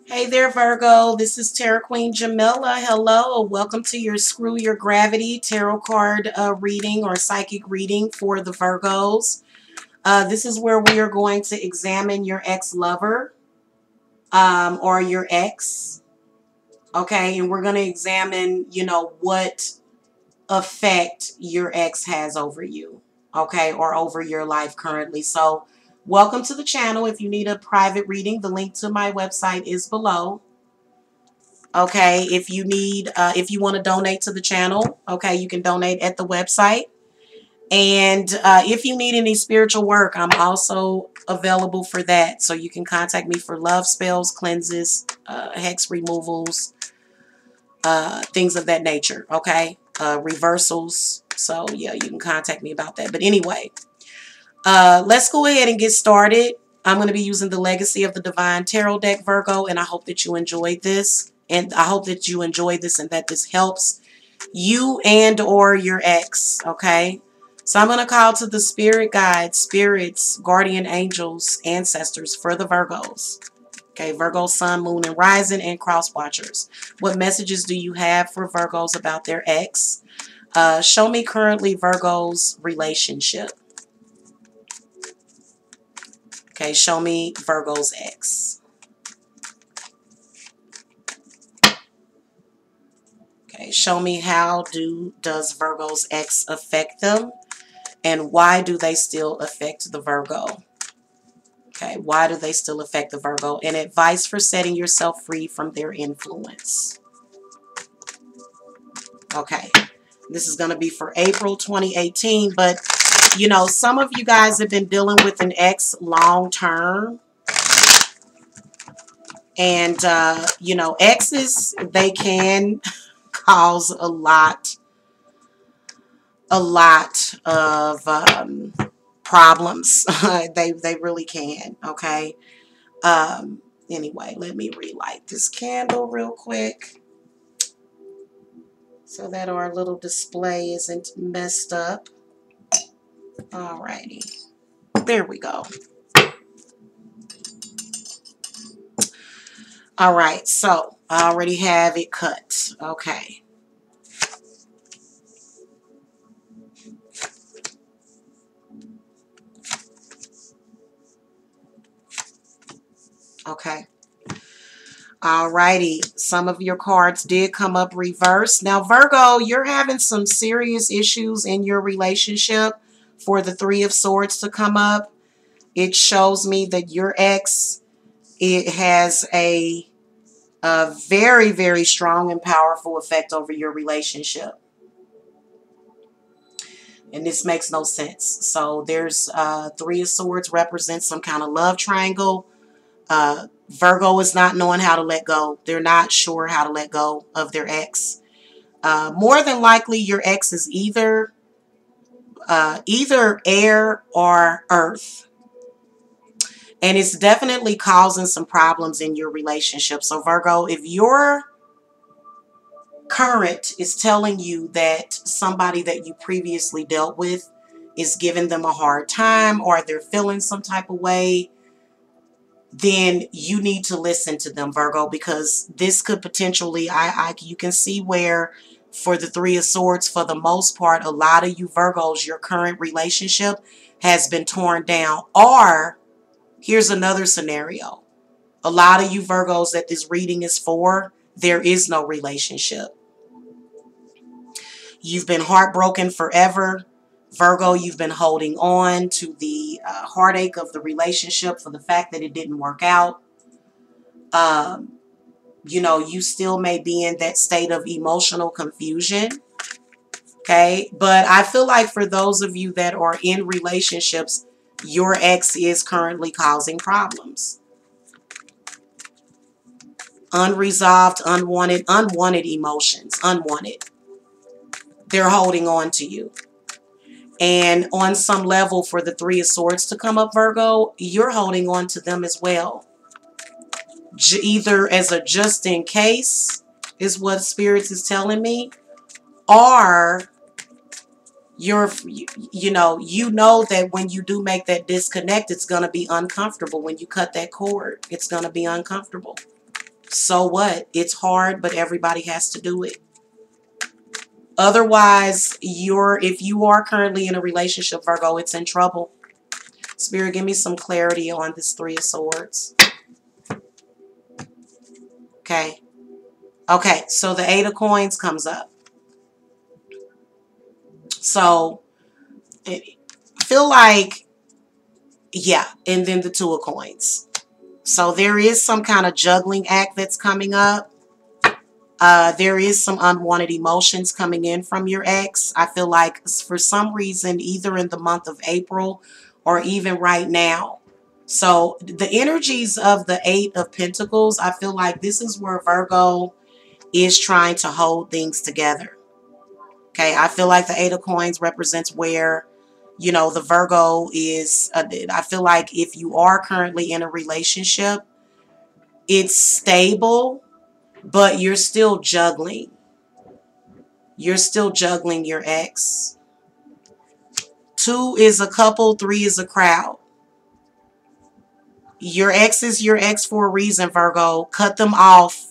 Hey there, Virgo. This is Tarot Queen Jamila. Hello. Welcome to your Screw Your Gravity tarot card reading or psychic reading for the Virgos. This is where we are going to examine your ex-lover or your ex. Okay, and we're going to examine, what effect your ex has over you. Okay, or over your life currently. So, welcome to the channel. If you need a private reading, the link to my website is below. Okay, if you want to donate to the channel, okay, you can donate at the website. And if you need any spiritual work, I'm also available for that. So you can contact me for love spells, cleanses, hex removals, things of that nature. Okay, reversals. So yeah, you can contact me about that. But anyway, let's go ahead and get started. I'm going to be using the Legacy of the Divine Tarot deck, Virgo, and I hope that you enjoyed this. And I hope that you enjoy this and that this helps you and or your ex, okay? So I'm going to call to the spirit guides, spirits, guardian angels, ancestors for the Virgos. Okay, Virgo, Sun, Moon, and Rising, and Cross Watchers. What messages do you have for Virgos about their ex? Show me currently Virgo's relationship. Okay, show me Virgo's ex. Okay, show me how does Virgo's ex affect them, and why do they still affect the Virgo? Okay, why do they still affect the Virgo? And advice for setting yourself free from their influence. Okay, this is going to be for April 2018, but some of you guys have been dealing with an ex long term. And, exes, they can cause a lot of problems. They really can. Okay. Anyway, let me relight this candle real quick so that our little display isn't messed up. Alrighty. There we go. All right. So I already have it cut. Okay. Okay. Alrighty. Some of your cards did come up reversed. Now, Virgo, you're having some serious issues in your relationship for the Three of Swords to come up. It shows me that your ex, it has a very, very strong and powerful effect over your relationship. And this makes no sense. So there's Three of Swords represents some kind of love triangle. Virgo is not knowing how to let go. They're not sure how to let go of their ex. More than likely, your ex is either air or earth. And it's definitely causing some problems in your relationship. So Virgo, if your current is telling you that somebody that you previously dealt with is giving them a hard time or they're feeling some type of way, then you need to listen to them, Virgo, because this could potentially, you can see where for the Three of Swords, for the most part, a lot of you Virgos, your current relationship has been torn down. Or here's another scenario. A lot of you Virgos that this reading is for, there is no relationship. You've been heartbroken forever. Virgo, you've been holding on to the heartache of the relationship for the fact that it didn't work out. You still may be in that state of emotional confusion. Okay. But I feel like for those of you that are in relationships, your ex is currently causing problems. Unresolved, unwanted emotions, unwanted. They're holding on to you. And on some level, for the Three of Swords to come up, Virgo, you're holding on to them as well. Either as a just in case is what Spirits is telling me, or you know that when you do make that disconnect, it's going to be uncomfortable. When you cut that cord, it's going to be uncomfortable. So what? It's hard, but everybody has to do it. Otherwise, if you are currently in a relationship, Virgo, it's in trouble. Spirit, give me some clarity on this Three of Swords. Okay. Okay, so the Eight of Coins comes up. So, I feel like, yeah, and then the Two of Coins. So there is some kind of juggling act that's coming up. There is some unwanted emotions coming in from your ex. I feel like for some reason, either in the month of April or even right now. So the energies of the Eight of Pentacles, I feel like this is where Virgo is trying to hold things together. Okay, I feel like the Eight of Coins represents where, you know, the Virgo is, I feel like if you are currently in a relationship, it's stable, but you're still juggling. You're still juggling your ex. 2 is a couple, 3 is a crowd. Your ex is your ex for a reason, Virgo. Cut them off.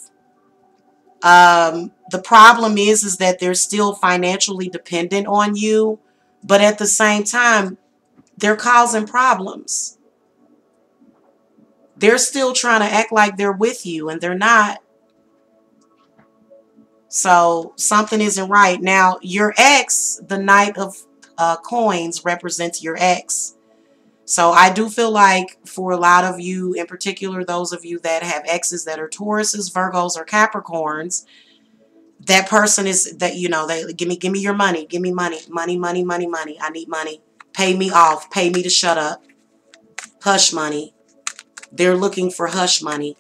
The problem is that they're still financially dependent on you, but at the same time, they're causing problems. They're still trying to act like they're with you, and they're not. So something isn't right. Now, your ex, the Knight of Coins, represents your ex. So I do feel like for a lot of you, in particular, those of you that have exes that are Tauruses, Virgos, or Capricorns, that person is that, you know, they give me your money. Give me money. Money, money, money, money. I need money. Pay me off. Pay me to shut up. Hush money. They're looking for hush money.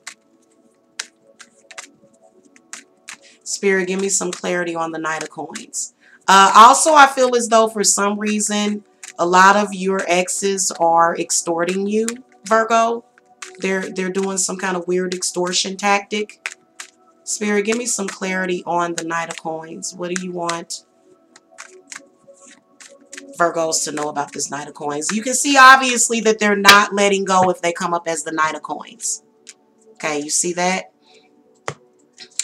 Spirit, give me some clarity on the Knight of Coins. Also, I feel as though for some reason, a lot of your exes are extorting you, Virgo. They're doing some kind of weird extortion tactic. Spirit, give me some clarity on the Knight of Coins. What do you want Virgos to know about this Knight of Coins? You can see obviously that they're not letting go if they come up as the Knight of Coins. Okay, you see that?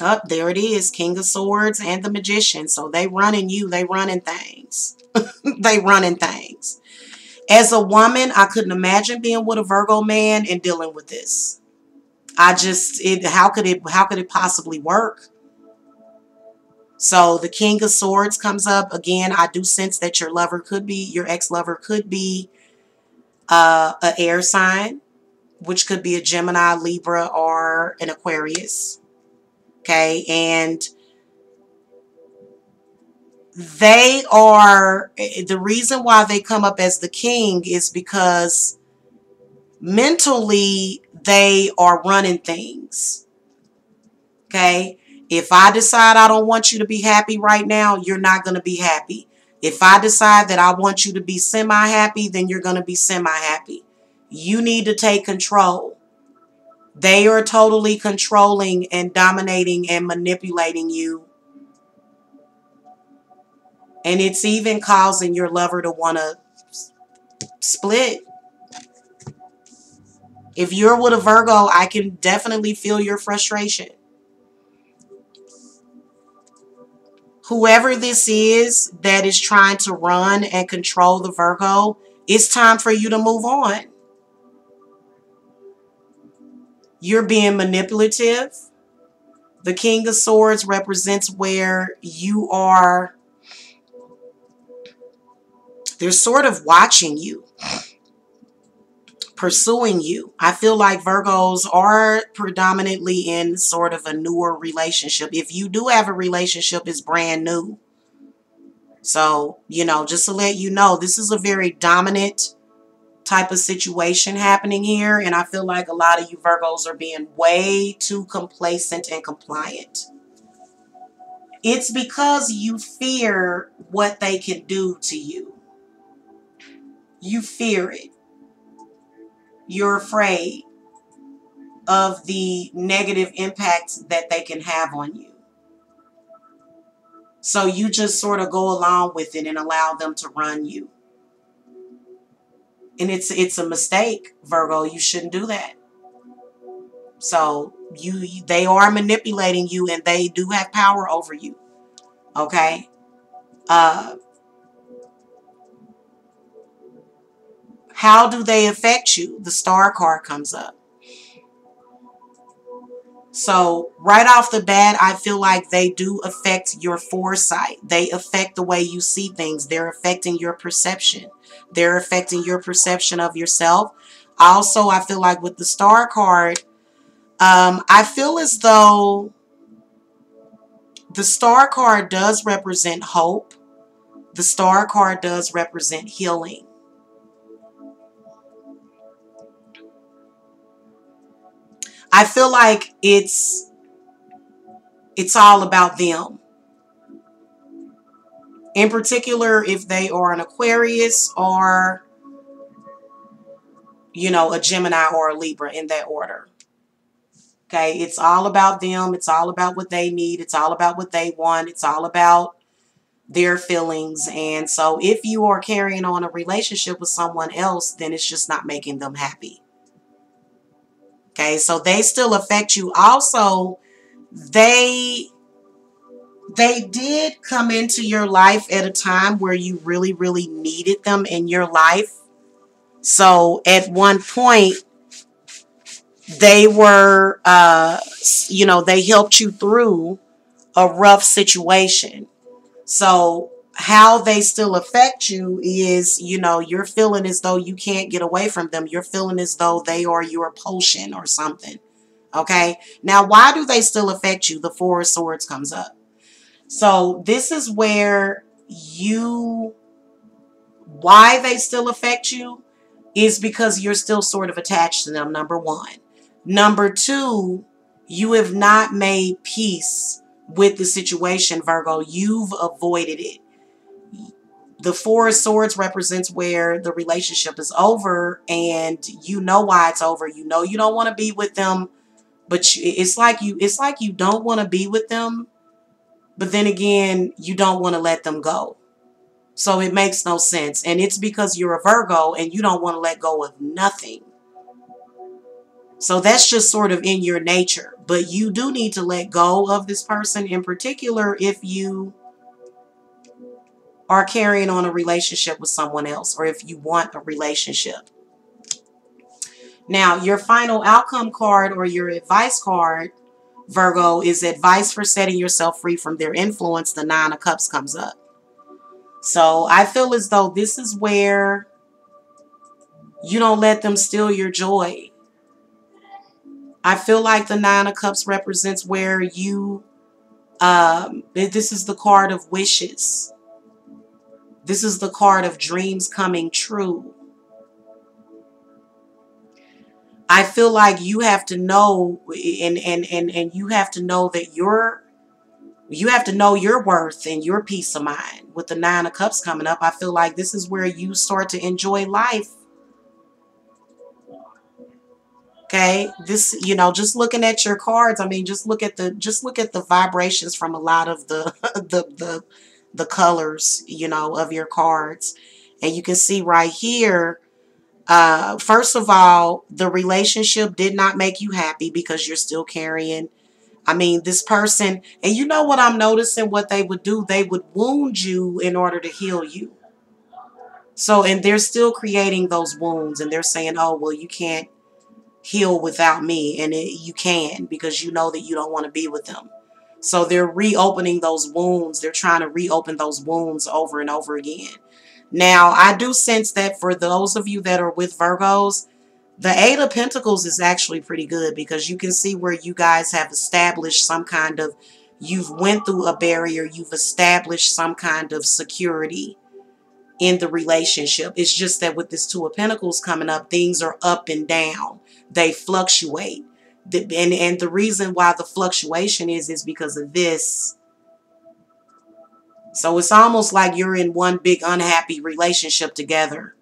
Up there it is, King of Swords and the Magician. So they running you, they running things. They running things. As a woman, I couldn't imagine being with a Virgo man and dealing with this. How could it possibly work? So the King of Swords comes up. Again, I do sense that your ex-lover could be an air sign, which could be a Gemini, Libra, or an Aquarius. Okay, and the reason why they come up as the king is because mentally they are running things. Okay, if I decide I don't want you to be happy right now, you're not going to be happy. If I decide that I want you to be semi-happy, then you're going to be semi-happy. You need to take control. They are totally controlling and dominating and manipulating you. And it's even causing your lover to want to split. If you're with a Virgo, I can definitely feel your frustration. Whoever this is that is trying to run and control the Virgo, it's time for you to move on. You're being manipulative. The King of Swords represents where you are. They're sort of watching you, pursuing you. I feel like Virgos are predominantly in sort of a newer relationship. If you do have a relationship, it's brand new. So, you know, just to let you know, this is a very dominant type of situation happening here. And I feel like a lot of you Virgos are being way too complacent and compliant. It's because you fear what they can do to you. You fear it. You're afraid of the negative impacts that they can have on you. So you just sort of go along with it and allow them to run you. And it's a mistake, Virgo. You shouldn't do that. So they are manipulating you, and they do have power over you. Okay. Uh, how do they affect you? The Star card comes up. So right off the bat, I feel like they do affect your foresight. They affect the way you see things. They're affecting your perception. They're affecting your perception of yourself. Also, I feel like with the Star card, I feel as though the Star card does represent hope. The Star card does represent healing. I feel like it's all about them. In particular, if they are an Aquarius or, you know, a Gemini or a Libra, in that order. Okay, it's all about them. It's all about what they need. It's all about what they want. It's all about their feelings. And so if you are carrying on a relationship with someone else, then it's just not making them happy. Okay, so they still affect you. Also, they did come into your life at a time where you really, really needed them in your life. So at one point, they were, you know, they helped you through a rough situation. So how they still affect you is, you know, you're feeling as though you can't get away from them. You're feeling as though they are your potion or something. Okay. Now, why do they still affect you? The Four of Swords comes up. So this is where why they still affect you is because you're still sort of attached to them, number one. Number two, you have not made peace with the situation, Virgo. You've avoided it. The Four of Swords represents where the relationship is over, and you know why it's over. You know you don't want to be with them, but it's like you don't want to be with them, but then again, you don't want to let them go. So it makes no sense. And it's because you're a Virgo and you don't want to let go of nothing. So that's just sort of in your nature. But you do need to let go of this person, in particular if you are carrying on a relationship with someone else, or if you want a relationship. Now, your final outcome card or your advice card, Virgo, is advice for setting yourself free from their influence. The Nine of Cups comes up. So I feel as though this is where you don't let them steal your joy. I feel like the Nine of Cups represents where this is the card of wishes. This is the card of dreams coming true. I feel like you have to know, and you have to know that you have to know your worth and your peace of mind. With the Nine of Cups coming up, I feel like this is where you start to enjoy life. Okay, this, you know, just looking at your cards, I mean, just look at the vibrations from a lot of the the colors, you know, of your cards. And you can see right here, first of all, the relationship did not make you happy because you're still carrying, I mean, this person. And you know what I'm noticing, what they would do? They would wound you in order to heal you. So, and they're still creating those wounds, and they're saying, oh, well, you can't heal without me. And you can, because you know that you don't want to be with them. So they're reopening those wounds. They're trying to reopen those wounds over and over again. Now, I do sense that for those of you that are with Virgos, the Eight of Pentacles is actually pretty good, because you can see where you guys have established some kind of, you've went through a barrier, you've established some kind of security in the relationship. It's just that with this Two of Pentacles coming up, things are up and down. They fluctuate. And the reason why the fluctuation is because of this. So it's almost like you're in one big unhappy relationship together.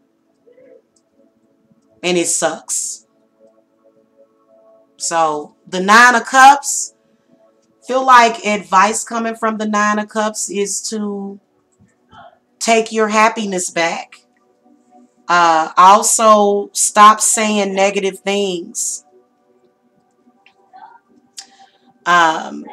And it sucks. So the Nine of Cups, feel like advice coming from the Nine of Cups is to take your happiness back. Also, stop saying negative things. Um,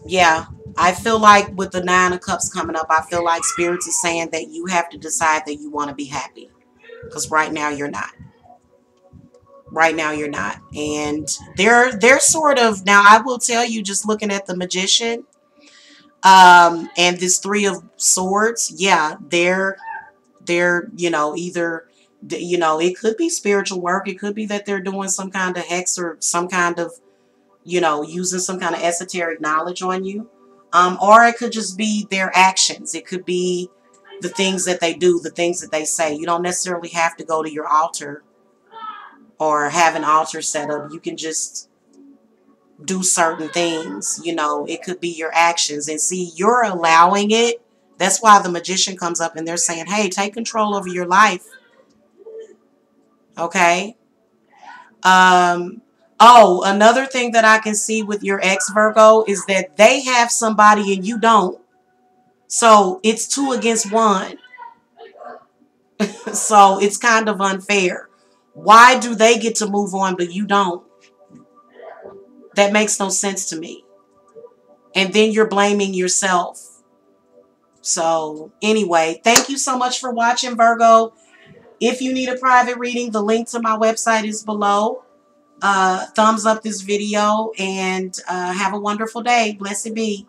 yeah, I feel like with the Nine of Cups coming up, I feel like Spirits is saying that you have to decide that you want to be happy. Because right now you're not. Right now you're not. And they're sort of, now I will tell you, just looking at the Magician, and this Three of Swords, yeah, they're, either, it could be spiritual work. It could be that they're doing some kind of hex or some kind of, using some kind of esoteric knowledge on you. Or it could just be their actions. It could be the things that they do, the things that they say. You don't necessarily have to go to your altar or have an altar set up. You can just do certain things. It could be your actions. And see, you're allowing it. That's why the Magician comes up and they're saying, hey, take control over your life. Okay. Oh, another thing that I can see with your ex Virgo is that they have somebody and you don't. So it's 2 against 1. So it's kind of unfair. Why do they get to move on but you don't? That makes no sense to me. And then you're blaming yourself. So anyway, thank you so much for watching, Virgo. If you need a private reading, the link to my website is below. Thumbs up this video and have a wonderful day. Blessed be.